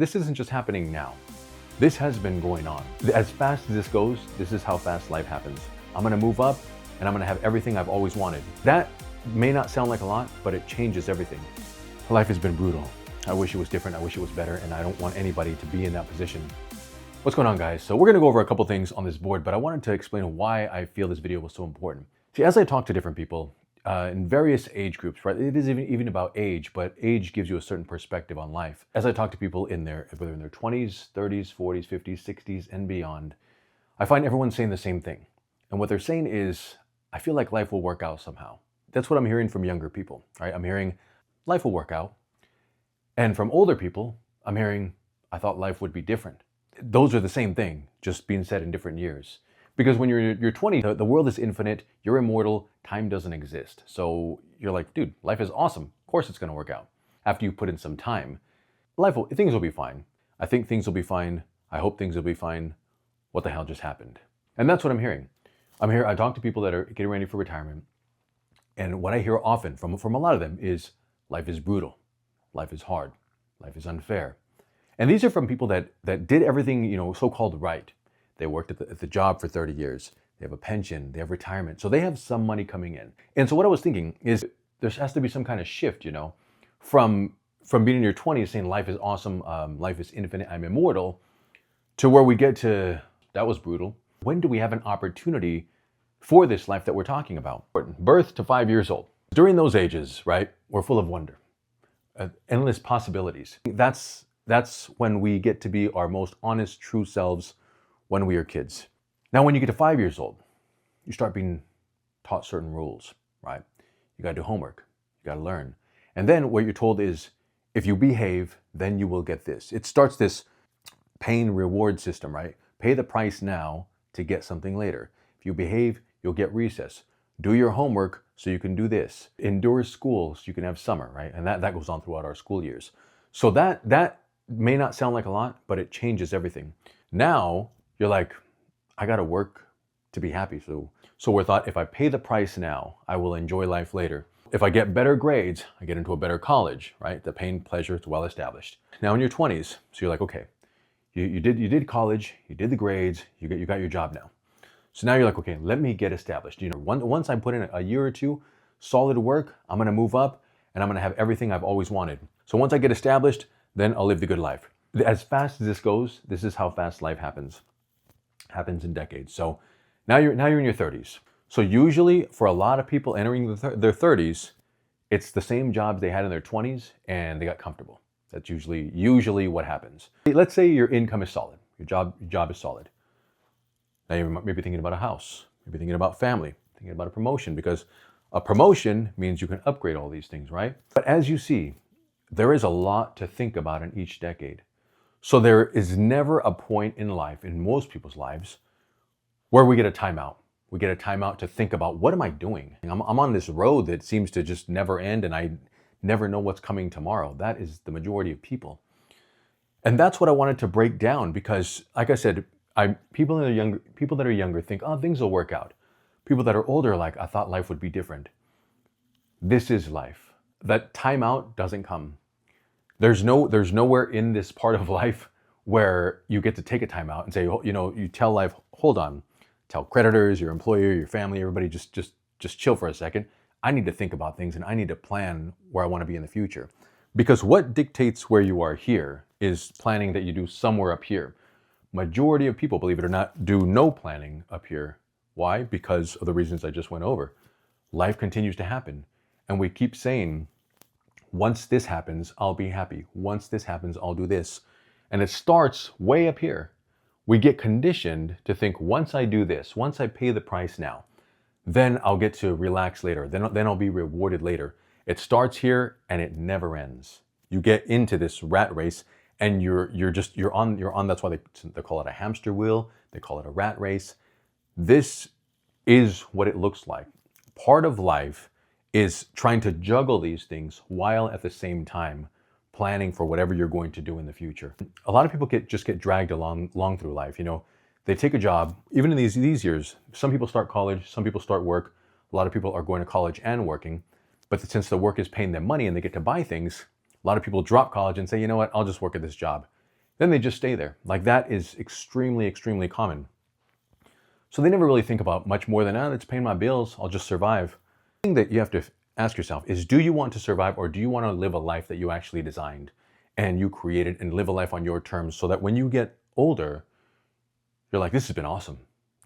this isn't just happening now. This has been going on. As fast as this goes, this is how fast life happens. I'm gonna move up and I'm gonna have everything I've always wanted. That may not sound like a lot, but it changes everything. Life has been brutal. I wish it was different, I wish it was better, and I don't want anybody to be in that position. What's going on, guys? So we're gonna go over a couple things on this board, but I wanted to explain why I feel this video was so important. See, as I talk to different people in various age groups, right? It is even about age, but age gives you a certain perspective on life. As I talk to people whether in their 20s, 30s, 40s, 50s, 60s, and beyond, I find everyone saying the same thing. And what they're saying is, I feel like life will work out somehow. That's what I'm hearing from younger people, right? I'm hearing, life will work out. And from older people, I'm hearing, I thought life would be different. Those are the same thing, just being said in different years. Because when you're 20, the world is infinite, you're immortal, time doesn't exist. So you're like, dude, life is awesome. Of course it's gonna work out. After you put in some time, things will be fine. I think things will be fine. I hope things will be fine. What the hell just happened? And that's what I'm hearing. I talk to people that are getting ready for retirement. And what I hear often from a lot of them is, life is brutal. Life is hard. Life is unfair. And these are from people that did everything, so-called right. They worked at the job for 30 years. They have a pension, they have retirement. So they have some money coming in. And so what I was thinking is there has to be some kind of shift, from being in your 20s saying life is awesome, life is infinite, I'm immortal, to where we get to, that was brutal. When do we have an opportunity for this life that we're talking about? Birth to 5 years old. During those ages, right, we're full of wonder, endless possibilities. That's when we get to be our most honest, true selves when we are kids. Now, when you get to 5 years old, you start being taught certain rules, right? You gotta do homework, you gotta learn. And then what you're told is, if you behave, then you will get this. It starts this pain reward system, right? Pay the price now to get something later. If you behave, you'll get recess. Do your homework so you can do this. Endure school so you can have summer, right? And that goes on throughout our school years. So that may not sound like a lot, but it changes everything. Now, you're like, I gotta work to be happy. So we're thought, if I pay the price now, I will enjoy life later. If I get better grades, I get into a better college, right? The pain, pleasure, it's well established. Now in your 20s, so you're like, okay, you did college, you did the grades, you got your job now. So now you're like, okay, let me get established. Once I put in a year or two, solid work, I'm gonna move up and I'm gonna have everything I've always wanted. So once I get established, then I'll live the good life. As fast as this goes, this is how fast life happens in decades. So now you're in your 30s. So usually for a lot of people entering their 30s, it's the same jobs they had in their 20s and they got comfortable. That's usually what happens. Let's say your income is solid, your job is solid. Now you're maybe thinking about a house, maybe thinking about family, thinking about a promotion, because a promotion means you can upgrade all these things, right? But as you see, there is a lot to think about in each decade. So there is never a point in life, in most people's lives, where we get a timeout. We get a timeout to think about, what am I doing? I'm on this road that seems to just never end and I never know what's coming tomorrow. That is the majority of people. And that's what I wanted to break down because, like I said, people that are younger think, oh, things will work out. People that are older are like, I thought life would be different. This is life. That timeout doesn't come. There's nowhere in this part of life where you get to take a time out and say, you tell life, hold on, tell creditors, your employer, your family, everybody, just chill for a second. I need to think about things and I need to plan where I want to be in the future. Because what dictates where you are here is planning that you do somewhere up here. Majority of people, believe it or not, do no planning up here. Why? Because of the reasons I just went over. Life continues to happen. And we keep saying, once this happens, I'll be happy. Once this happens, I'll do this. And it starts way up here. We get conditioned to think, once I do this, once I pay the price now, then I'll get to relax later. Then I'll be rewarded later. It starts here and it never ends. You get into this rat race and you're on, that's why they call it a hamster wheel. They call it a rat race. This is what it looks like. Part of life is trying to juggle these things while at the same time planning for whatever you're going to do in the future. A lot of people just get dragged along through life. They take a job, even in these years. Some people start college, some people start work. A lot of people are going to college and working. But since the work is paying them money and they get to buy things, a lot of people drop college and say, you know what, I'll just work at this job. then they just stay there. Like that is extremely, extremely common. So they never really think about much more than, it's paying my bills, I'll just survive. The thing that you have to ask yourself is, do you want to survive, or do you want to live a life that you actually designed and you created, and live a life on your terms, so that when you get older, you're like, this has been awesome.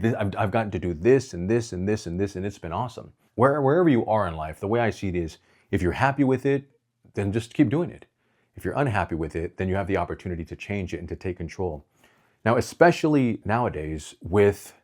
I've gotten to do this and this and this and this, and it's been awesome. Wherever you are in life, the way I see it is, if you're happy with it, then just keep doing it. If you're unhappy with it, then you have the opportunity to change it and to take control. Now, especially nowadays with,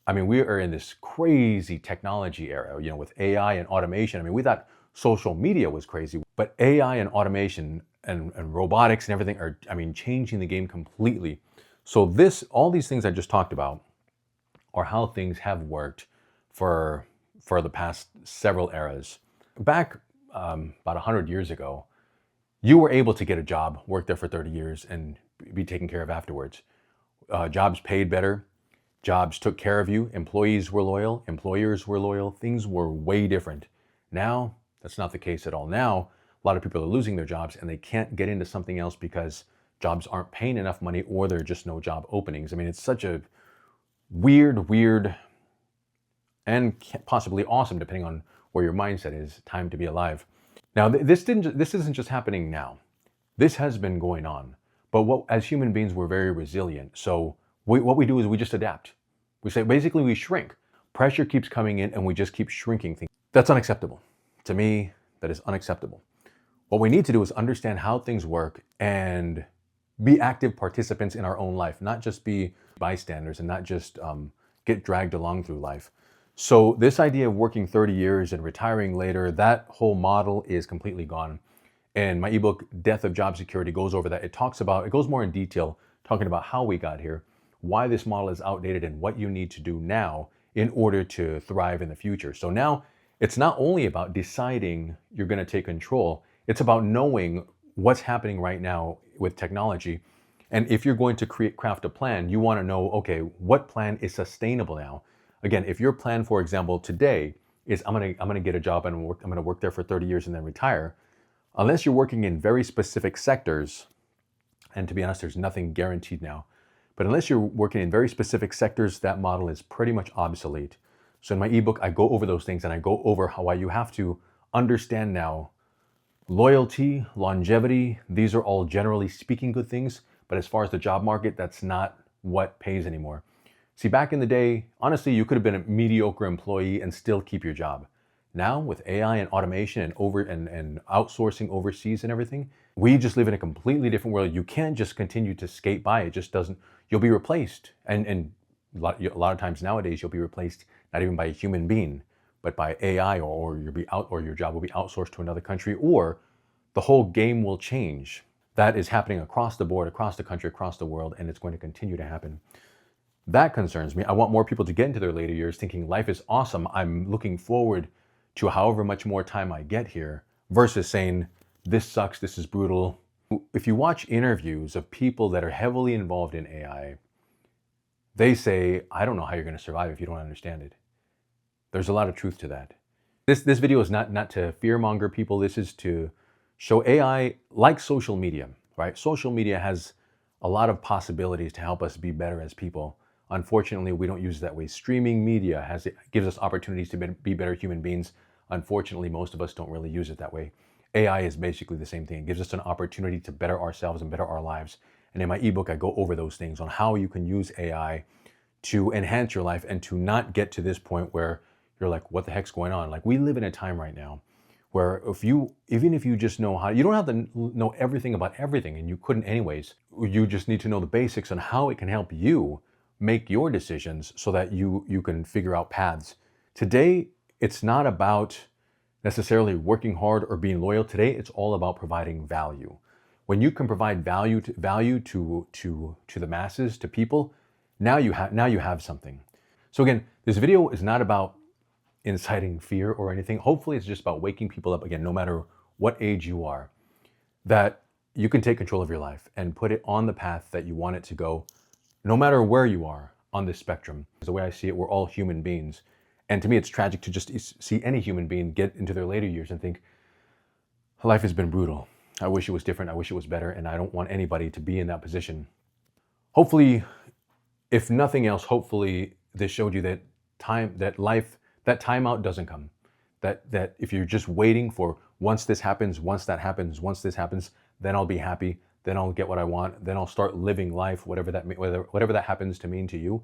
we are in this crazy technology era, with AI and automation. We thought social media was crazy, but AI and automation and robotics and everything are, changing the game completely. So all these things I just talked about are how things have worked for the past several eras. Back about 100 years ago, you were able to get a job, work there for 30 years, and be taken care of afterwards. Jobs paid better. Jobs took care of you. Employees were loyal. Employers were loyal. Things were way different. Now, that's not the case at all. Now, a lot of people are losing their jobs and they can't get into something else because jobs aren't paying enough money, or there are just no job openings. It's such a weird, and possibly awesome, depending on where your mindset is, time to be alive. Now, this isn't just happening now. This has been going on. But as human beings, we're very resilient. So what we do is we just adapt. Basically we shrink. Pressure keeps coming in and we just keep shrinking things. That's unacceptable. To me, that is unacceptable. What we need to do is understand how things work and be active participants in our own life, not just be bystanders and not just get dragged along through life. So this idea of working 30 years and retiring later, that whole model is completely gone. And my ebook, Death of Job Security, goes over that. It goes more in detail, talking about how we got here, why this model is outdated, and what you need to do now in order to thrive in the future. So now it's not only about deciding you're going to take control, it's about knowing what's happening right now with technology. And if you're going to craft a plan, you want to know, okay, what plan is sustainable now? Again, if your plan, for example, today is I'm gonna get a job and I'm gonna work there for 30 years and then retire, unless you're working in very specific sectors, and to be honest, there's nothing guaranteed now, but unless you're working in very specific sectors, that model is pretty much obsolete. So in my ebook, I go over those things, and I go over why you have to understand now loyalty, longevity, these are all generally speaking good things, but as far as the job market, that's not what pays anymore. See, back in the day, honestly, you could have been a mediocre employee and still keep your job. Now, with AI and automation and outsourcing overseas and everything, we just live in a completely different world. You can't just continue to skate by. It just doesn't. You'll be replaced. And a lot of times nowadays, you'll be replaced not even by a human being, but by AI, or your job will be outsourced to another country, or the whole game will change. That is happening across the board, across the country, across the world, and it's going to continue to happen. That concerns me. I want more people to get into their later years thinking life is awesome. I'm looking forward to however much more time I get here, versus saying, this sucks, this is brutal. If you watch interviews of people that are heavily involved in AI, they say, I don't know how you're going to survive if you don't understand it. There's a lot of truth to that. This video is not to fearmonger people. This is to show AI, like social media, right? Social media has a lot of possibilities to help us be better as people. Unfortunately, we don't use it that way. Streaming media gives us opportunities to be better human beings. Unfortunately, most of us don't really use it that way. AI is basically the same thing. It gives us an opportunity to better ourselves and better our lives. And in my ebook, I go over those things on how you can use AI to enhance your life and to not get to this point where you're like, what the heck's going on? Like, we live in a time right now where even if you just know how, you don't have to know everything about everything, and you couldn't anyways. You just need to know the basics on how it can help you make your decisions so that you can figure out paths. Today, it's not about necessarily working hard or being loyal. Today, it's all about providing value. When you can provide value to the masses, to people, now you have something. So again, this video is not about inciting fear or anything. Hopefully, it's just about waking people up, again, no matter what age you are, that you can take control of your life and put it on the path that you want it to go, no matter where you are on this spectrum. The way I see it, we're all human beings. And to me, it's tragic to just see any human being get into their later years and think, life has been brutal. I wish it was different. I wish it was better. And I don't want anybody to be in that position. Hopefully, if nothing else, hopefully this showed you that that timeout doesn't come. That if you're just waiting for once this happens, once that happens, once this happens, then I'll be happy, then I'll get what I want, then I'll start living life, whatever that happens to mean to you,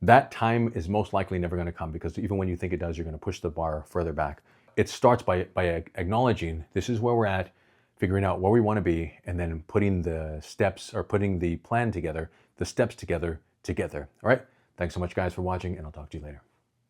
that time is most likely never going to come, because even when you think it does, you're going to push the bar further back. It starts by acknowledging this is where we're at, figuring out where we want to be, and then putting the steps, or putting the plan together, the steps together. All right? Thanks so much, guys, for watching, and I'll talk to you later.